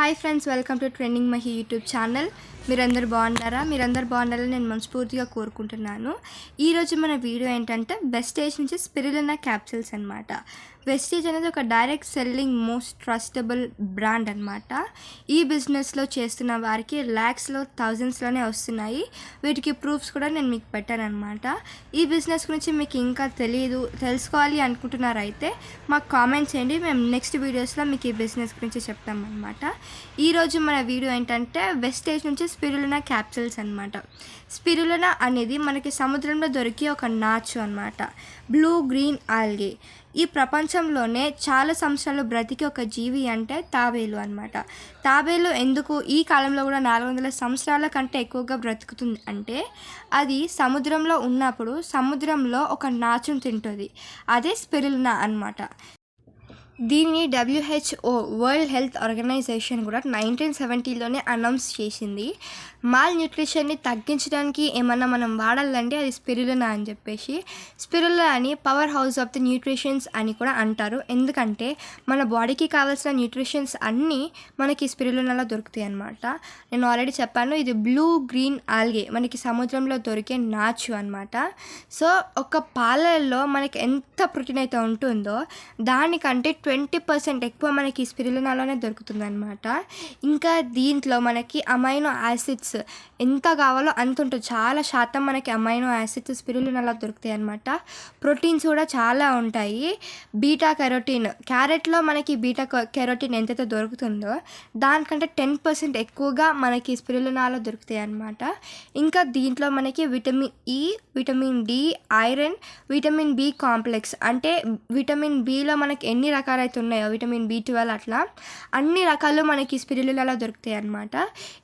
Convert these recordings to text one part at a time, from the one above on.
Hi friends, welcome to trending Mahi YouTube channel. మీరందరూ బాగున్నారని నేను మనస్ఫూర్తిగా కోరుకుంటున్నాను. ఈరోజు మన వీడియో ఏంటంటే వెస్టేజ్ నుంచి స్పిరులినా క్యాప్సూల్స్ అనమాట. వెస్టేజ్ అనేది ఒక direct selling most trustable brand అనమాట. ఈ బిజినెస్లో చేస్తున్న వారికి ల్యాక్స్లో థౌజండ్స్లోనే వస్తున్నాయి. వీటికి ప్రూఫ్స్ కూడా నేను మీకు పెట్టానమాట. ఈ బిజినెస్ గురించి మీకు ఇంకా తెలుసుకోవాలి అనుకుంటున్నారైతే మాకు కామెంట్ చేయండి. మేము నెక్స్ట్ వీడియోస్లో మీకు ఈ బిజినెస్ గురించి చెప్తామన్నమాట. ఈరోజు మన వీడియో ఏంటంటే వెస్టేజ్ నుంచి స్పిరులినా క్యాప్సూల్స్ అనమాట. స్పిరులినా అనేది మనకి సముద్రంలో దొరికే ఒక నాచు అనమాట. Blue green algae. ఈ ప్రపంచంలోనే చాలా సంవత్సరాలు బ్రతికి ఒక జీవి అంటే తాబేలు అనమాట. తాబేలు ఎందుకు ఈ కాలంలో కూడా 400 సంవత్సరాల కంటే ఎక్కువగా బ్రతుకుతుంది అంటే అది సముద్రంలో ఉన్నప్పుడు సముద్రంలో ఒక నాచును తింటుంది. అదే స్పిరులినా అనమాట. దీన్ని WHO వరల్డ్ హెల్త్ ఆర్గనైజేషన్ కూడా 1970లోనే అనౌన్స్ చేసింది. మాల్ న్యూట్రిషన్ని తగ్గించడానికి ఏమన్నా మనం వాడాలంటే అది స్పిరులినా అని చెప్పేసి. స్పిరులినా అని power house of the nutritions అని కూడా అంటారు. ఎందుకంటే మన బాడీకి కావాల్సిన న్యూట్రిషన్స్ అన్నీ మనకి స్పిరులినాలో దొరుకుతాయి అన్నమాట. నేను ఆల్రెడీ చెప్పాను, ఇది బ్లూ గ్రీన్ ఆల్గే మనకి సముద్రంలో దొరికే నాచు అనమాట. సో ఒక పాలల్లో మనకి ఎంత ప్రోటీన్ అయితే ఉంటుందో దానికంటే 20% ఎక్కువ మనకి స్పిరులినాలోనే దొరుకుతుందన్నమాట. ఇంకా దీంట్లో మనకి అమైనో యాసిడ్స్ ఎంత కావాలో అంత ఉంటుంది. చాలా శాతం మనకి అమైనో యాసిడ్స్ స్పిరులినాలో దొరుకుతాయి అన్నమాట. ప్రోటీన్స్ కూడా చాలా ఉంటాయి. బీటా కెరోటిన్, క్యారెట్లో మనకి బీటా కెరోటిన్ ఎంతైతే దొరుకుతుందో దానికంటే 10% ఎక్కువగా మనకి స్పిరులినాలో దొరుకుతాయి అన్నమాట. ఇంకా దీంట్లో మనకి vitamin E, vitamin D, iron, vitamin B complex అంటే విటమిన్ బిలో మనకి ఎన్ని రకాలైతే ఉన్నాయో విటమిన్ B12 అట్లా అన్ని రకాలు మనకి స్పిరులినాలో దొరుకుతాయి అన్నమాట.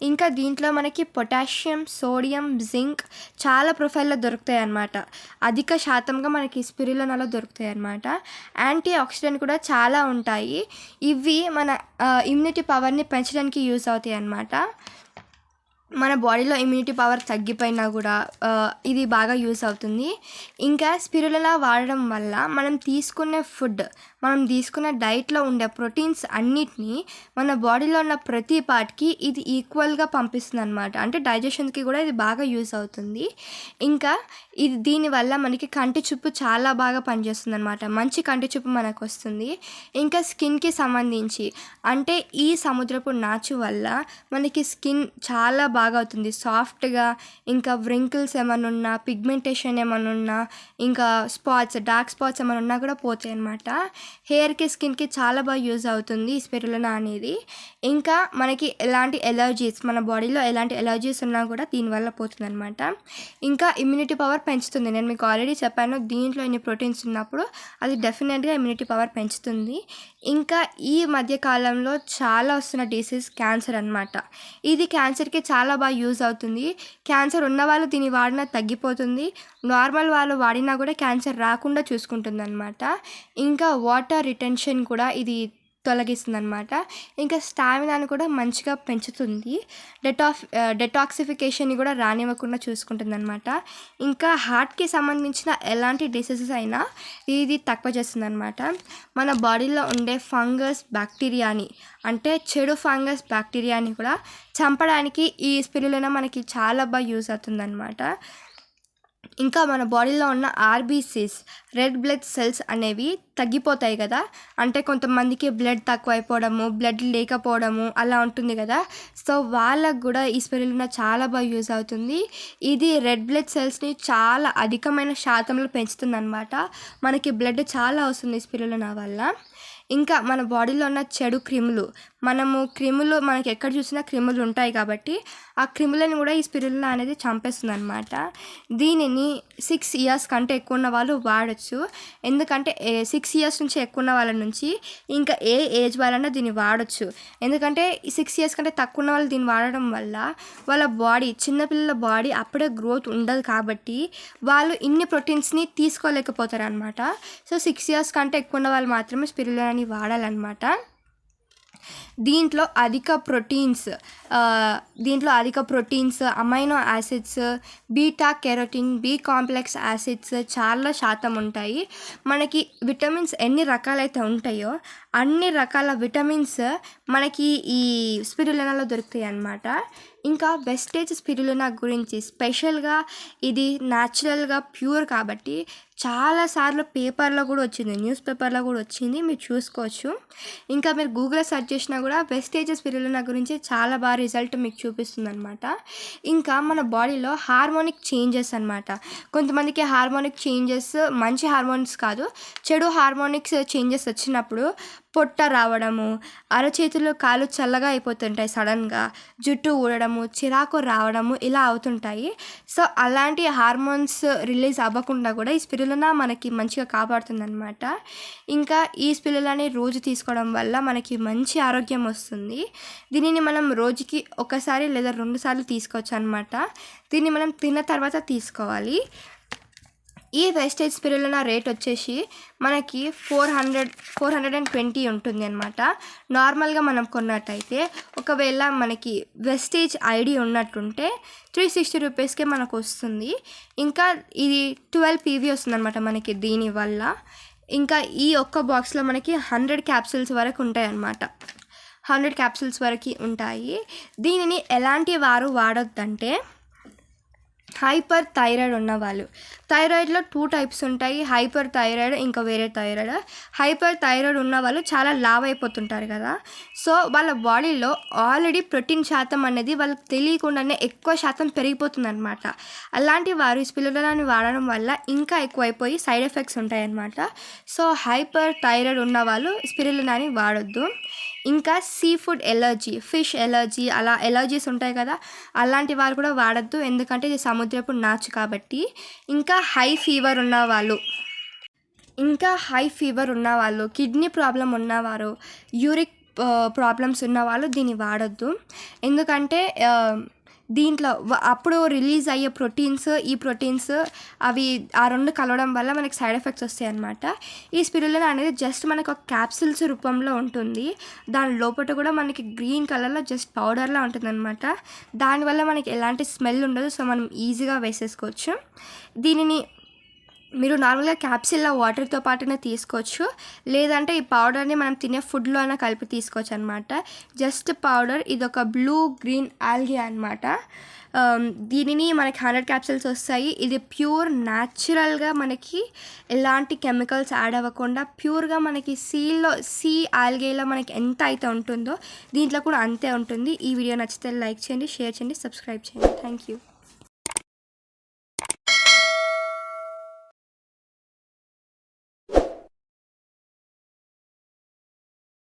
ఇంకా దీంట్లో మనకి పొటాషియం, సోడియం, జింక్ చాలా ప్రొఫైల్లో దొరుకుతాయి అన్నమాట. అధిక శాతంగా మనకి స్పిరులినాలో దొరుకుతాయి అన్నమాట. యాంటీ ఆక్సిడెంట్ కూడా చాలా ఉంటాయి. ఇవి మన ఇమ్యూనిటీ పవర్ని పెంచడానికి యూస్ అవుతాయి అన్నమాట. మన బాడీలో ఇమ్యూనిటీ పవర్ తగ్గిపోయినా కూడా ఇది బాగా యూస్ అవుతుంది. ఇంకా స్పిరులినా వాడడం వల్ల మనం తీసుకునే డైట్లో ఉండే ప్రోటీన్స్ అన్నిటినీ మన బాడీలో ఉన్న ప్రతి పార్ట్కి ఇది ఈక్వల్గా పంపిస్తుంది అనమాట. అంటే డైజెషన్కి కూడా ఇది బాగా యూస్ అవుతుంది. ఇంకా దీనివల్ల మనకి కంటి చూపు చాలా బాగా పనిచేస్తుంది అనమాట. మంచి కంటి చూపు మనకు వస్తుంది. ఇంకా స్కిన్కి సంబంధించి అంటే ఈ సముద్రపు నాచు వల్ల మనకి స్కిన్ చాలా బాగా అవుతుంది, సాఫ్ట్గా. ఇంకా వ్రింకిల్స్ ఏమైనా ఉన్నా, పిగ్మెంటేషన్ ఏమైనా ఉన్నా, ఇంకా డార్క్ స్పాట్స్ ఏమైనా ఉన్నా కూడా పోతాయి అన్నమాట. హెయిర్కి, స్కిన్కి చాలా బాగా యూజ్ అవుతుంది స్పిరులినా అనేది. ఇంకా మనకి మన బాడీలో ఎలాంటి ఎలర్జీస్ ఉన్నా కూడా దీనివల్ల పోతుంది అనమాట. ఇంకా ఇమ్యూనిటీ పవర్ పెంచుతుంది. నేను మీకు ఆల్రెడీ చెప్పాను, దీంట్లో ఇన్ని ప్రోటీన్స్ ఉన్నప్పుడు అది డెఫినెట్గా ఇమ్యూనిటీ పవర్ పెంచుతుంది. ఇంకా ఈ మధ్యకాలంలో చాలా వస్తున్న డిసీజ్ క్యాన్సర్ అనమాట. ఇది క్యాన్సర్కి చాలా బాగా యూజ్ అవుతుంది. క్యాన్సర్ ఉన్న వాళ్ళు దీన్ని వాడినా తగ్గిపోతుంది. నార్మల్ వాళ్ళు వాడినా కూడా క్యాన్సర్ రాకుండా చూసుకుంటుంది అనమాట. ఇంకా వాటర్ రిటెన్షన్ కూడా ఇది తొలగిస్తుంది అనమాట. ఇంకా స్టామినాని కూడా మంచిగా పెంచుతుంది. డెటాక్సిఫికేషన్ని కూడా రానివ్వకుండా చూసుకుంటుంది అనమాట. ఇంకా హార్ట్కి సంబంధించిన ఎలాంటి డిసీజెస్ అయినా ఇది తక్కువ చేస్తుంది అనమాట. మన బాడీలో ఉండే బ్యాక్టీరియాని అంటే చెడు బ్యాక్టీరియాని కూడా చంపడానికి ఈ స్పిరులినా మనకి చాలా బాగా యూజ్ అవుతుంది అనమాట. ఇంకా మన బాడీలో ఉన్న RBCs, రెడ్ బ్లడ్ సెల్స్ అనేవి తగ్గిపోతాయి కదా. అంటే కొంతమందికి బ్లడ్ తక్కువ అయిపోవడము, బ్లడ్ లేకపోవడము అలా ఉంటుంది కదా. సో వాళ్ళకు కూడా ఈ స్పిరులినా చాలా బాగా యూజ్ అవుతుంది. ఇది రెడ్ బ్లడ్ సెల్స్ని చాలా అధికమైన శాతంలో పెంచుతుంది అనమాట. మనకి బ్లడ్ చాలా వస్తుంది స్పిరులినా వల్ల. ఇంకా మన బాడీలో ఉన్న చెడు క్రిములు మనకి ఎక్కడ చూసినా క్రిములు ఉంటాయి కాబట్టి ఆ క్రిములను కూడా ఈ స్పిరులినా అనేది చంపేస్తుంది అనమాట. దీనిని 6 years కంటే ఎక్కువ ఉన్న వాళ్ళు వాడచ్చు. ఎందుకంటే 6 years నుంచి ఎక్కువ ఉన్న వాళ్ళ నుంచి ఇంకా ఏ ఏజ్ వాళ్ళన్నా దీన్ని వాడచ్చు. ఎందుకంటే 6 years కంటే తక్కువ ఉన్న వాళ్ళు దీన్ని వాడడం వల్ల వాళ్ళ బాడీ, చిన్నపిల్లల బాడీ అప్పుడే గ్రోత్ ఉండదు కాబట్టి వాళ్ళు ఇన్ని ప్రోటీన్స్ని తీసుకోలేకపోతారు అనమాట. సో 6 years కంటే ఎక్కువ ఉన్న వాళ్ళు మాత్రమే స్పిరులినాని వాడాలన్నమాట. దీంట్లో అధిక proteins, amino acids, beta carotene, B complex acids చాలా శాతం ఉంటాయి. మనకి విటమిన్స్ ఎన్ని రకాలైతే ఉంటాయో అన్ని రకాల విటమిన్స్ మనకి ఈ స్పిరులినాలో దొరుకుతాయి అన్నమాట. ఇంకా వెస్టేజ్ స్పిరులినా గురించి స్పెషల్గా ఇది న్యాచురల్గా ప్యూర్ కాబట్టి చాలాసార్లు పేపర్లో కూడా వచ్చింది, న్యూస్ పేపర్లో కూడా వచ్చింది, మీరు చూసుకోవచ్చు. ఇంకా మీరు గూగుల్లో సెర్చ్ చేసినా కూడా వెస్టేజ్ స్పిరులినా గురించి చాలా బాగా రిజల్ట్ మీకు చూపిస్తుంది అనమాట. ఇంకా మన బాడీలో హార్మోనిక్ చేంజెస్ అనమాట. కొంతమందికి హార్మోనిక్ చేంజెస్ మంచి హార్మోన్స్ కాదు, చెడు హార్మోనిక్స్ చేంజెస్ వచ్చినప్పుడు పొట్ట రావడము, అరచేతులు కాళ్ళు చల్లగా అయిపోతుంటాయి, సడన్గా జుట్టు ఊడడము, చిరాకు రావడము ఇలా అవుతుంటాయి. సో అలాంటి హార్మోన్స్ రిలీజ్ అవ్వకుండా కూడా ఈ స్పిరులినా మనకి మంచిగా కాపాడుతుంది అనమాట. ఇంకా ఈ స్పిరులినాని రోజు తీసుకోవడం వల్ల మనకి మంచి ఆరోగ్యం వస్తుంది. దీనిని మనం రోజుకి ఒకసారి లేదా 2 సార్లు తీసుకోవచ్చు అనమాట. దీన్ని మనం తిన్న తర్వాత తీసుకోవాలి. ఈ వెస్టేజ్ స్పిరులినా రేట్ వచ్చేసి మనకి 420 ఉంటుంది అనమాట. నార్మల్గా మనం కొన్నట్టయితే ఒకవేళ మనకి వెస్టేజ్ ఐడి ఉన్నట్టుంటే 360 రూపీస్కే మనకు వస్తుంది. ఇంకా ఇది 12 PV వస్తుంది అనమాట మనకి దీనివల్ల. ఇంకా ఈ ఒక్క బాక్స్లో మనకి 100 క్యాప్సూల్స్ వరకు ఉంటాయి అన్నమాట. 100 క్యాప్సూల్స్ వరకు ఉంటాయి. దీనిని ఎలాంటి వారు వాడొద్దంటే హైపర్ థైరాయిడ్ ఉన్నవాళ్ళు. థైరాయిడ్లో 2 టైప్స్ ఉంటాయి, హైపర్ థైరాయిడ్ ఇంకా వేరే థైరాయిడ్. హైపర్ థైరాయిడ్ ఉన్నవాళ్ళు చాలా లావ్ అయిపోతుంటారు కదా. సో వాళ్ళ బాడీలో ఆల్రెడీ ప్రోటీన్ శాతం అనేది వాళ్ళకి తెలియకుండానే ఎక్కువ శాతం పెరిగిపోతుంది అనమాట. అలాంటి వారు ఈ స్పిరులినాని వాడడం వల్ల ఇంకా ఎక్కువైపోయి సైడ్ ఎఫెక్ట్స్ ఉంటాయన్నమాట. సో హైపర్ థైరాయిడ్ ఉన్నవాళ్ళు స్పిరులినాని వాడొద్దు. ఇంకా sea food allergy, fish allergy అలా ఎలర్జీస్ ఉంటాయి కదా, అలాంటి వారు కూడా వాడద్దు, ఎందుకంటే ఇది సముద్రపు నాచు కాబట్టి. ఇంకా హై ఫీవర్ ఉన్నవాళ్ళు, కిడ్నీ ప్రాబ్లం ఉన్నవారు, యూరిక్ ప్రాబ్లమ్స్ ఉన్నవాళ్ళు దీన్ని వాడద్దు. ఎందుకంటే దీంట్లో అప్పుడు రిలీజ్ అయ్యే ఈ ప్రోటీన్స్ అవి ఆ 2 కలవడం వల్ల మనకి సైడ్ ఎఫెక్ట్స్ వస్తాయి అన్నమాట. ఈ స్పిరులినా అనేది జస్ట్ మనకు ఒక క్యాప్సిల్స్ రూపంలో ఉంటుంది. దాని లోపల కూడా మనకి గ్రీన్ కలర్లో జస్ట్ పౌడర్లా ఉంటుంది అనమాట. దానివల్ల మనకి ఎలాంటి స్మెల్ ఉండదు. సో మనం ఈజీగా వేసేసుకోవచ్చు. దీనిని మీరు నార్మల్గా క్యాప్సిల్లా వాటర్తో పాటునే తీసుకోవచ్చు, లేదంటే ఈ పౌడర్ని మనం తినే ఫుడ్లో అయినా కలిపి తీసుకోవచ్చు అనమాట. జస్ట్ పౌడర్, ఇది ఒక బ్లూ గ్రీన్ ఆల్గే అనమాట. దీనిని మనకి 100 క్యాప్సిల్స్ వస్తాయి. ఇది ప్యూర్ న్యాచురల్గా మనకి ఎలాంటి కెమికల్స్ యాడ్ అవ్వకుండా ప్యూర్గా మనకి సీ ఆల్గేలో మనకి ఎంత అయితే ఉంటుందో దీంట్లో కూడా అంతే ఉంటుంది. ఈ వీడియో నచ్చితే లైక్ చేయండి, షేర్ చేయండి, సబ్స్క్రైబ్ చేయండి. Thank you.